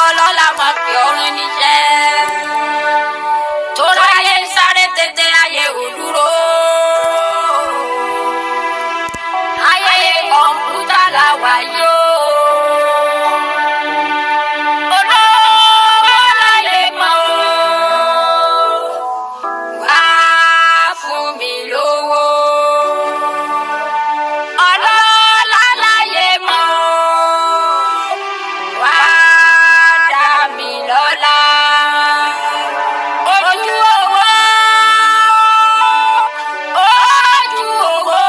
ọlọ́lá máa pè ọrùn níṣẹ́. Torí ayé ń sáré tètè ayé ò dúró. Ayé kọ̀ǹpútà la wà yó. Olówó láyé mọ́ o. Wá fún mi lówó. Ọlọ́lá láyé mọ́ o. Wá dá mi lọ́lá. Ojú owó, ojú owó,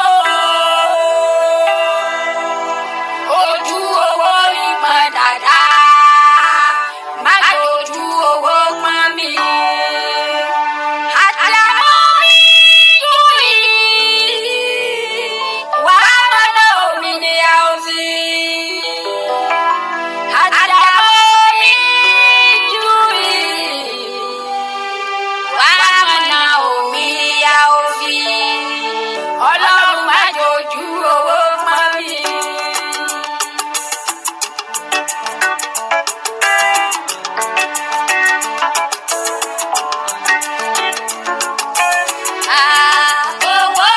ojú owó ìmọ̀ dàda, má dojú owó pọ́n mi. Àtìlámọ́ mi júwì, wà á mọ̀nà òmìnira òsì. Àtìlámọ́ mi júwì, wà á mọ̀nà òmìnira òsì. Ọlọ́run má dojú owó pọ́n mi. Owó,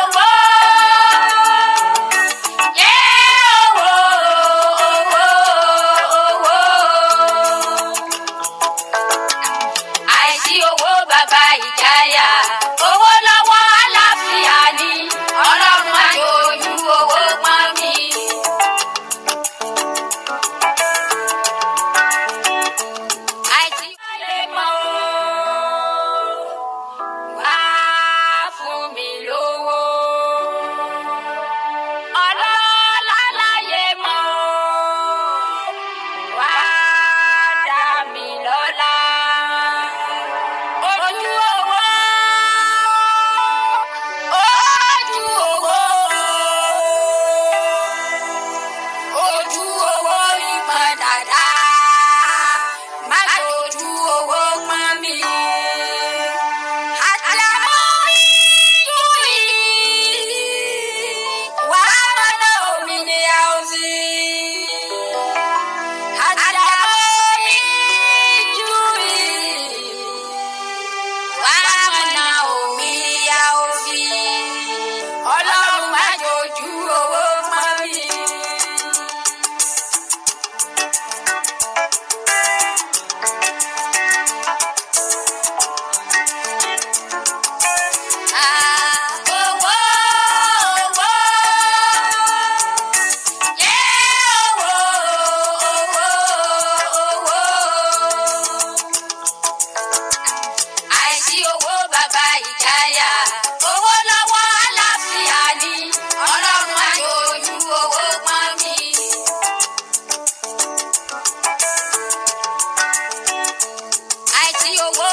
owó, yeah, owó, owó, owó. Àìsí owó bàbá ìjáyà, owó lọ́wọ́ àlàáfíà ni. Ọlọ́run má dojú owó pọ́n mi. Àìsí ayé mọ́ o. Wá fún mi lówó. Ọlọ́lá láyé mọ́ o. Wá dá mi lọ́lá. Ojú owó, ojú owó, ojú owó ìmọ̀ dàda, má dojú owó pọ́n mi. Àtìlámọ́ mi júwì, wà á mọ̀nà òmìnira òsì. Àtìlámọ́ mi júwì, wà á mọ̀nà òmìnira òsì. Ọlọ́run má dojú owó pọ́n mi. Owó, owó, yeah, owó, owó, owó. Àìsí owó bàbá ìjáyà, owó lọ́wọ́ àlàáfíà ni. Ọlọ́run má dojú owó pọ́n mi. Àìsí owó,